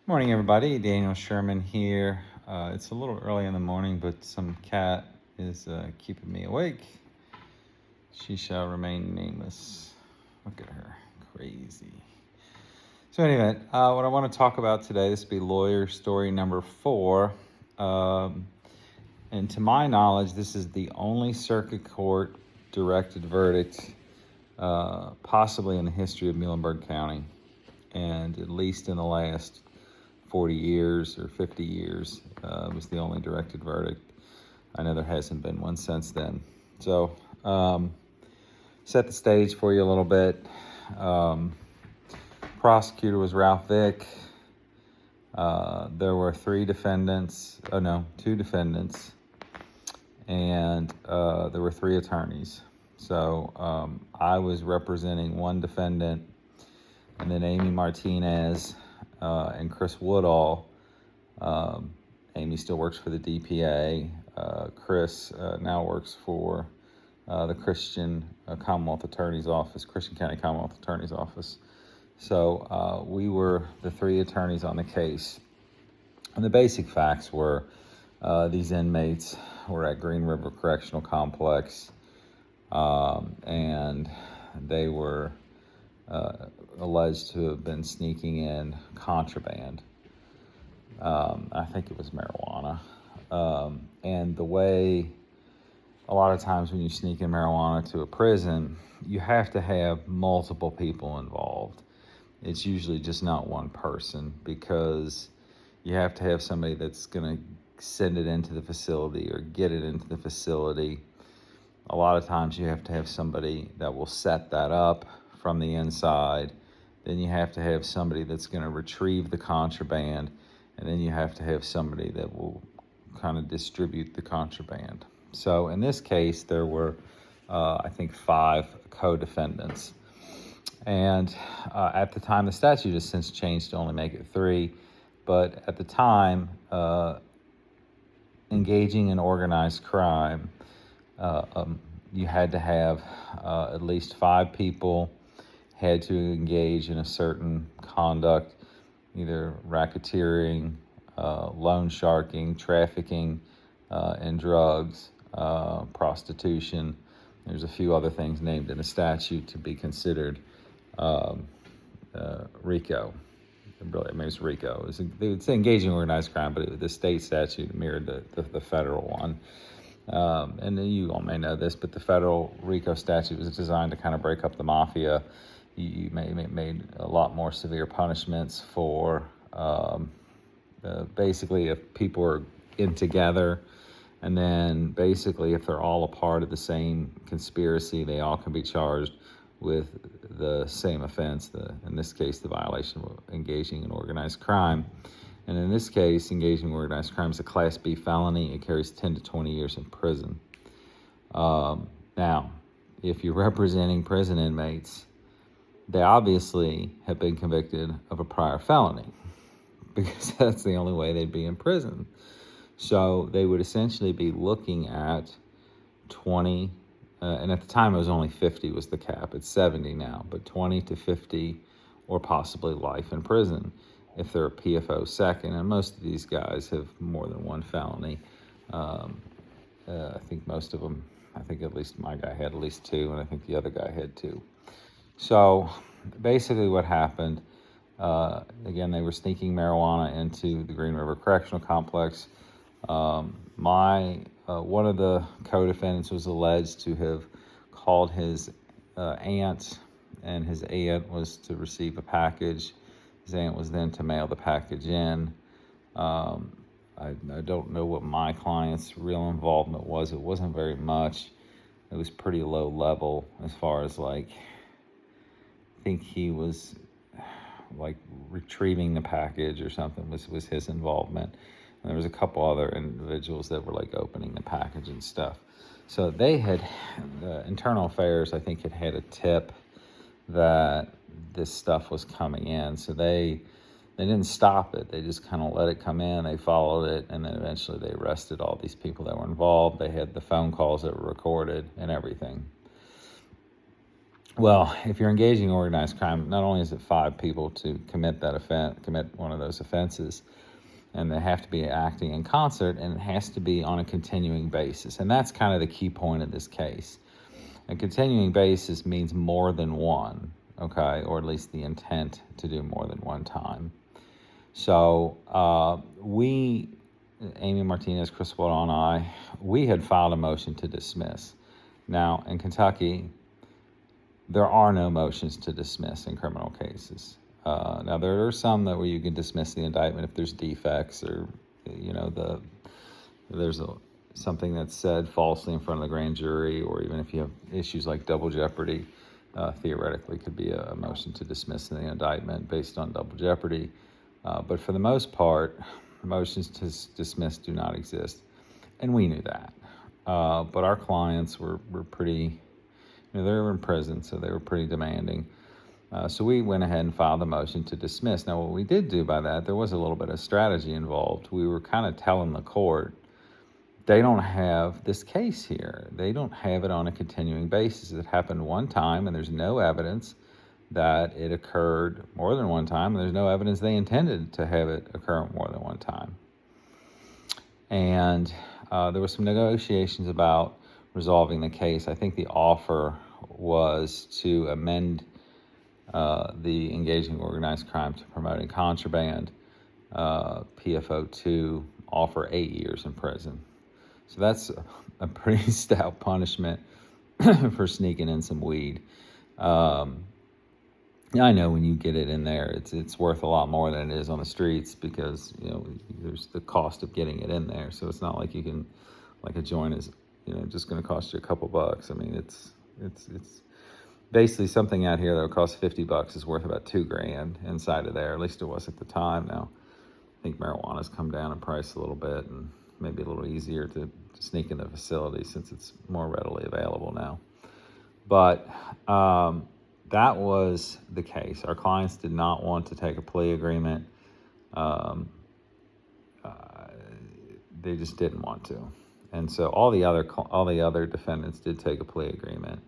Morning, everybody. Daniel Sherman here. It's a little early in the morning, but some cat is keeping me awake. She shall remain nameless. Look at her. Crazy. So, anyway, what I want to talk about today, this will be lawyer story number 4. And to my knowledge, this is the only circuit court directed verdict, possibly in the history of Muhlenberg County, and at least in the last 40 years or 50 years was the only directed verdict. I know there hasn't been one since then. So set the stage for you a little bit. Prosecutor was Ralph Vick. There were two defendants, and there were 3 attorneys. So I was representing one defendant, and then Amy Martinez and Chris Woodall. Amy still works for the DPA. Chris now works for the Christian Commonwealth Attorney's Office, Christian County Commonwealth Attorney's Office. So we were the 3 attorneys on the case. And the basic facts were these inmates were at Green River Correctional Complex, and they were alleged to have been sneaking in contraband. I think it was marijuana. And the way a lot of times when you sneak in marijuana to a prison, you have to have multiple people involved. It's usually just not one person, because you have to have somebody that's going to send it into the facility or get it into the facility. A lot of times you have to have somebody that will set that up from the inside. Then you have to have somebody that's going to retrieve the contraband, and then you have to have somebody that will kind of distribute the contraband. So in this case, there were, I think, 5 co-defendants. And at the time, the statute has since changed to only make it 3. But at the time, engaging in organized crime, you had to have at least 5 people had to engage in a certain conduct, either racketeering, loan sharking, trafficking in drugs, prostitution. There's a few other things named in the statute to be considered RICO. Really, I mean, it's RICO. It's engaging in organized crime, but the state statute mirrored the federal one. And you all may know this, but the federal RICO statute was designed to kind of break up the mafia. You made a lot more severe punishments for basically if people are in together, and then basically if they're all a part of the same conspiracy, they all can be charged with the same offense, in this case, the violation of engaging in organized crime. And in this case, engaging in organized crime is a Class B felony. It carries 10 to 20 years in prison. Now, if you're representing prison inmates, they obviously have been convicted of a prior felony, because that's the only way they'd be in prison. So they would essentially be looking at 20, and at the time it was only 50 was the cap. It's 70 now, but 20 to 50 or possibly life in prison if they're a PFO second. And most of these guys have more than one felony. I think most of them, I think at least my guy had at least 2, and I think the other guy had 2. So basically what happened, again, they were sneaking marijuana into the Green River Correctional Complex. One of the co-defendants was alleged to have called his aunt, and his aunt was to receive a package. His aunt was then to mail the package in. I don't know what my client's real involvement was. It wasn't very much. It was pretty low level as far as I think he was retrieving the package or something was his involvement. And there was a couple other individuals that were opening the package and stuff. So they had, Internal Affairs, I think, had a tip that this stuff was coming in. So they didn't stop it. They just kind of let it come in. They followed it, and then eventually they arrested all these people that were involved. They had the phone calls that were recorded and everything. Well, if you're engaging in organized crime, not only is it 5 people to commit that offense, commit one of those offenses, and they have to be acting in concert, and it has to be on a continuing basis. And that's kind of the key point of this case. A continuing basis means more than one, okay, or at least the intent to do more than one time. So Amy Martinez, Criswell, and I, we had filed a motion to dismiss. Now, in Kentucky, there are no motions to dismiss in criminal cases. Now, there are some where you can dismiss the indictment if there's defects, or there's something that's said falsely in front of the grand jury, or even if you have issues like double jeopardy, theoretically could be a motion to dismiss the indictment based on double jeopardy. But for the most part, motions to dismiss do not exist, and we knew that. But our clients were pretty, they were in prison, so they were pretty demanding. So we went ahead and filed a motion to dismiss. Now, what we did do by that, there was a little bit of strategy involved. We were kind of telling the court, they don't have this case here. They don't have it on a continuing basis. It happened one time, and there's no evidence that it occurred more than one time, and there's no evidence they intended to have it occur more than one time. And there were some negotiations about resolving the case. I think the offer was to amend the engaging organized crime to promoting contraband, PFO 2, offer 8 years in prison. So that's a pretty stout punishment for sneaking in some weed. I know when you get it in there, it's worth a lot more than it is on the streets, because there's the cost of getting it in there. So it's not like you can, like a joint is just going to cost you a couple bucks. I mean, it's basically something out here that would cost $50 is worth about $2,000 inside of there. At least it was at the time. Now I think marijuana's come down in price a little bit, and maybe a little easier to sneak in the facility since it's more readily available now. But that was the case. Our clients did not want to take a plea agreement. They just didn't want to, and so all the other defendants did take a plea agreement,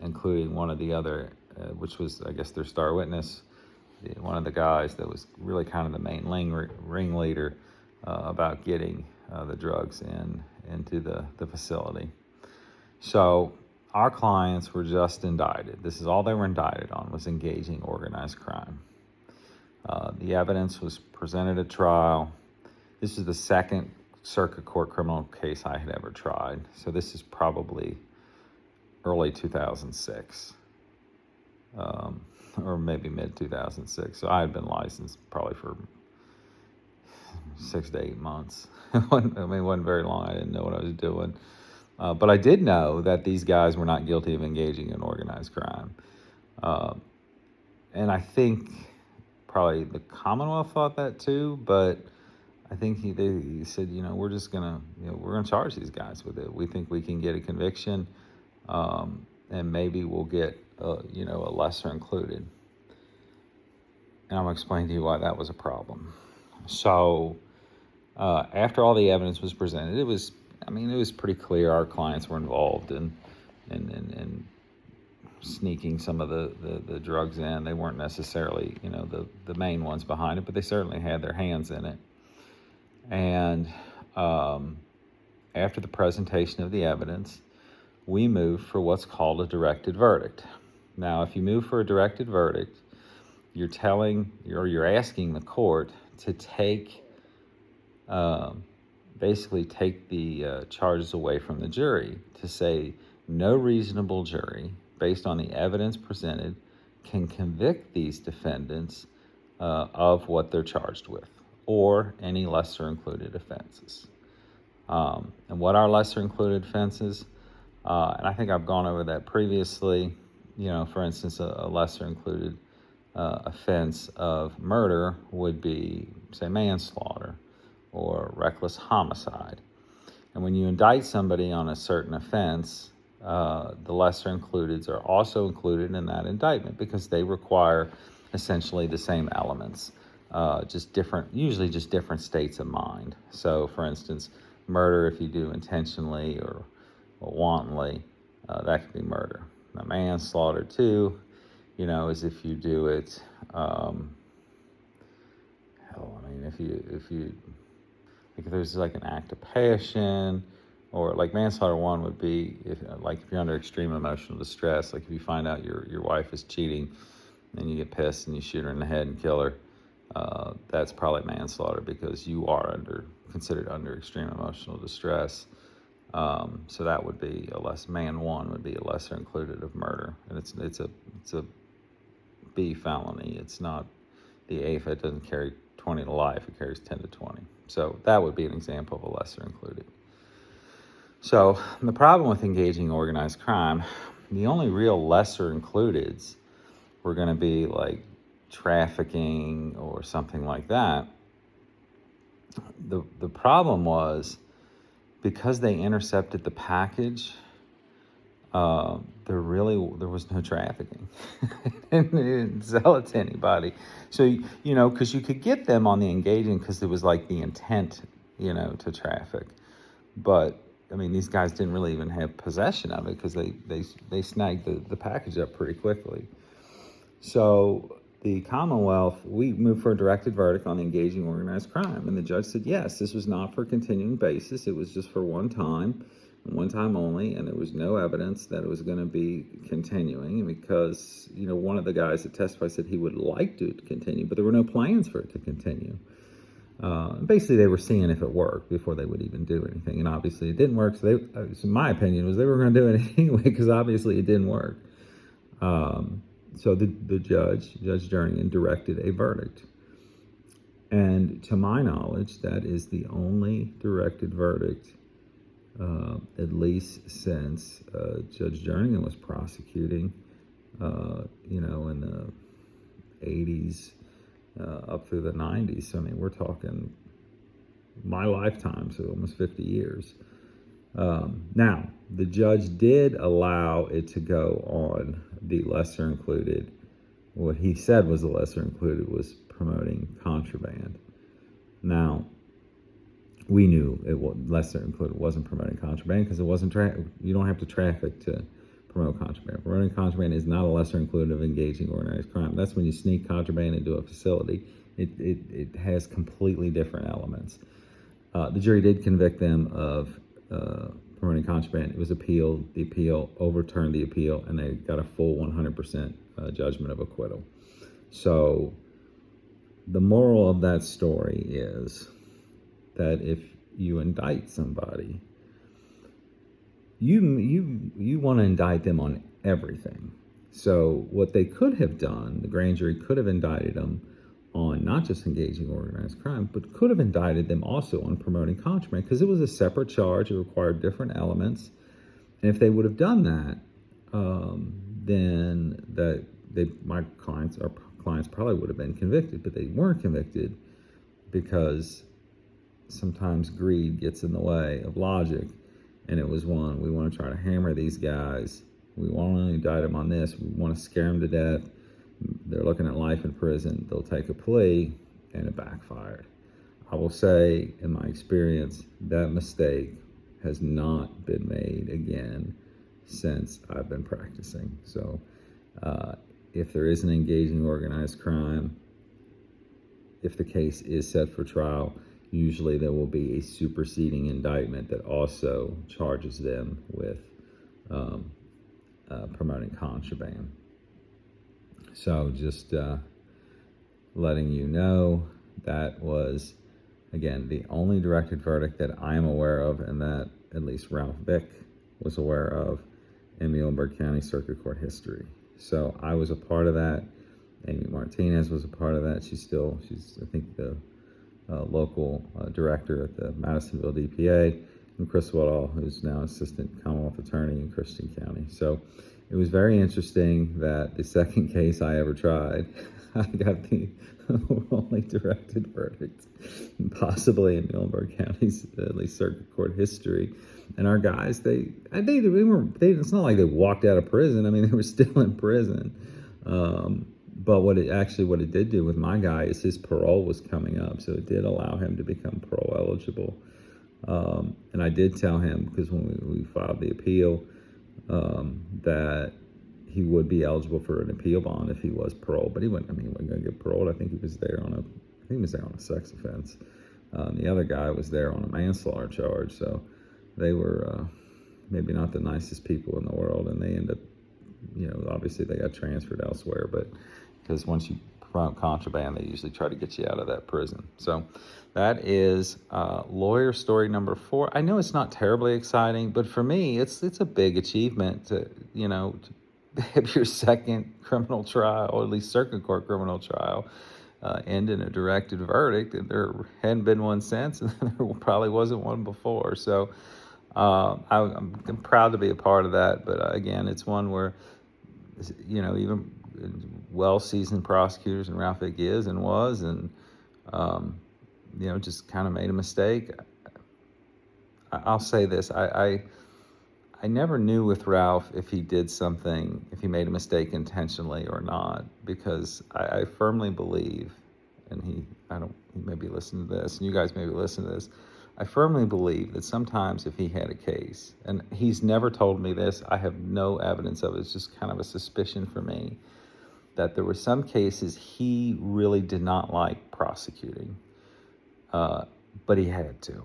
including one of the other, which was, I guess, their star witness, one of the guys that was really kind of the main ringleader about getting the drugs into the facility. So our clients were just indicted. This is all they were indicted on, was engaging organized crime. The evidence was presented at trial. This is the second circuit court criminal case I had ever tried. So this is probably early 2006, or maybe mid 2006. So I had been licensed probably for 6 to 8 months. It wasn't very long. I didn't know what I was doing. But I did know that these guys were not guilty of engaging in organized crime. And I think probably the Commonwealth thought that too, but I think he said, we're just gonna, we're gonna charge these guys with it. We think we can get a conviction, and maybe we'll get, a lesser included. And I'm gonna explain to you why that was a problem. So after all the evidence was presented, it was pretty clear our clients were involved in sneaking some of the drugs in. They weren't necessarily, the main ones behind it, but they certainly had their hands in it. And after the presentation of the evidence, we moved for what's called a directed verdict. Now, if you move for a directed verdict, you're asking the court to basically take the charges away from the jury, to say no reasonable jury, based on the evidence presented, can convict these defendants of what they're charged with, or any lesser included offenses. And what are lesser included offenses? And I think I've gone over that previously. For instance, a lesser included offense of murder would be, say, manslaughter or reckless homicide. And when you indict somebody on a certain offense, the lesser includeds are also included in that indictment, because they require essentially the same elements, usually just different states of mind. So, for instance, murder, if you do intentionally or wantonly, that could be murder. the manslaughter too, is if you do it, if there's like an act of passion, or like manslaughter one would be if you're under extreme emotional distress, like if you find out your wife is cheating and you get pissed and you shoot her in the head and kill her, that's probably manslaughter because you are considered under extreme emotional distress. So that would be man one would be a lesser included of murder, and it's a B felony. It's not the A if it doesn't carry 20 to life, it carries 10 to 20. So that would be an example of a lesser included. So the problem with engaging organized crime, the only real lesser includeds were going to be like trafficking or something like that. The problem was, because they intercepted the package, there was no trafficking. And they didn't sell it to anybody. So, because you could get them on the engaging because it was like the intent, to traffic. But, these guys didn't really even have possession of it because they snagged the package up pretty quickly. So the Commonwealth, we moved for a directed verdict on engaging organized crime. And the judge said, yes, this was not for a continuing basis. It was just for one time only, and there was no evidence that it was going to be continuing. And because, one of the guys that testified said he would like to continue, but there were no plans for it to continue. Basically, they were seeing if it worked before they would even do anything. And obviously it didn't work. So my opinion was they were going to do it anyway because obviously it didn't work. So the Judge Jernigan, directed a verdict. And to my knowledge, that is the only directed verdict, at least since Judge Jernigan was prosecuting, in the 80s up through the 90s. So, we're talking my lifetime, so almost 50 years. Now, the judge did allow it to go on the lesser included. What he said was the lesser included was promoting contraband. Now, we knew lesser included wasn't promoting contraband because it wasn't you don't have to traffic to promote contraband. Promoting contraband is not a lesser included of engaging organized crime. That's when you sneak contraband into a facility. It has completely different elements. The jury did convict them of promoting contraband. It was appealed. The appeal overturned the appeal, and they got a full 100% judgment of acquittal. So the moral of that story is that if you indict somebody, you want to indict them on everything. So what they could have done, the grand jury could have indicted them on not just engaging organized crime, but could have indicted them also on promoting contraband because it was a separate charge. It required different elements. And if they would have done that, then my clients probably would have been convicted, but they weren't convicted because sometimes greed gets in the way of logic. And it was one, we want to try to hammer these guys. We want to indict them on this. We want to scare them to death. They're looking at life in prison. They'll take a plea, and it backfired. I will say, in my experience, that mistake has not been made again since I've been practicing. So if there is an engaging organized crime, if the case is set for trial, usually there will be a superseding indictment that also charges them with promoting contraband. So just letting you know, that was, again, the only directed verdict that I am aware of, and that at least Ralph Vick was aware of in Muhlenberg County Circuit Court history. So I was a part of that. Amy Martinez was a part of that. She's I think, the local director at the Madisonville DPA, and Chris Woodall, who's now assistant Commonwealth attorney in Christian County. So it was very interesting that the second case I ever tried, I got the only directed verdict, possibly in Muhlenberg County's at least circuit court history. And our guys, it's not like they walked out of prison. They were still in prison. But what it did do with my guy is his parole was coming up, so it did allow him to become parole eligible. And I did tell him, because when we filed the appeal, that he would be eligible for an appeal bond if he was paroled, but he wouldn't. I mean, he wasn't going to get paroled. I think he was there on a sex offense. The other guy was there on a manslaughter charge, so they were maybe not the nicest people in the world, and they end up, obviously they got transferred elsewhere, but because once you promote contraband, they usually try to get you out of that prison. So that is lawyer story number 4. I know it's not terribly exciting, but for me, it's a big achievement to have your second criminal trial, or at least circuit court criminal trial, end in a directed verdict, and there hadn't been one since, and there probably wasn't one before. So I'm proud to be a part of that, but again, it's one where, even well-seasoned prosecutors, and Ralph Vick is and was, and just kind of made a mistake. I'll say this: I never knew with Ralph if he did something, if he made a mistake intentionally or not, because I firmly believe, and he may be listening to this, and you guys may be listening to this, I firmly believe that sometimes if he had a case, and he's never told me this, I have no evidence of it, it's just kind of a suspicion for me, that there were some cases he really did not like prosecuting, but he had to.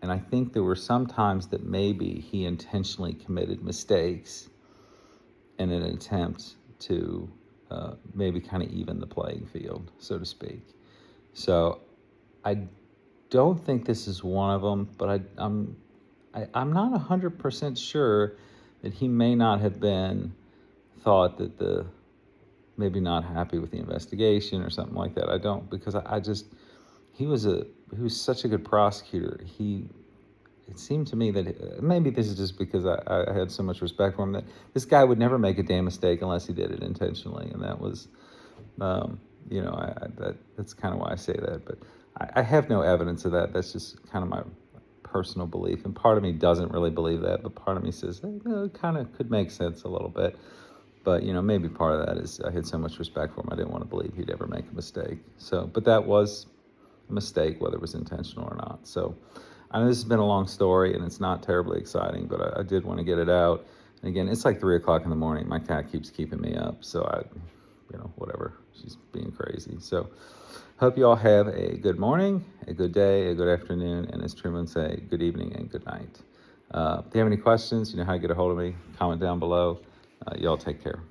And I think there were some times that maybe he intentionally committed mistakes in an attempt to maybe kind of even the playing field, so to speak. So I don't think this is one of them, but I'm not 100% sure that he may not have been thought that maybe not happy with the investigation or something like that. I don't, because he was such a good prosecutor. It seemed to me that maybe this is just because I had so much respect for him, that this guy would never make a damn mistake unless he did it intentionally, and that was, that's kind of why I say that. But I have no evidence of that. That's just kind of my personal belief, and part of me doesn't really believe that, but part of me says, hey, it kind of could make sense a little bit. But, maybe part of that is I had so much respect for him, I didn't want to believe he'd ever make a mistake. So, but that was a mistake, whether it was intentional or not. So I know this has been a long story, and it's not terribly exciting, but I did want to get it out. And again, it's like 3 o'clock in the morning. My cat keeps keeping me up, so whatever. She's being crazy. So hope you all have a good morning, a good day, a good afternoon, and as Truman say, good evening and good night. If you have any questions, you know how to get a hold of me. Comment down below. Y'all take care.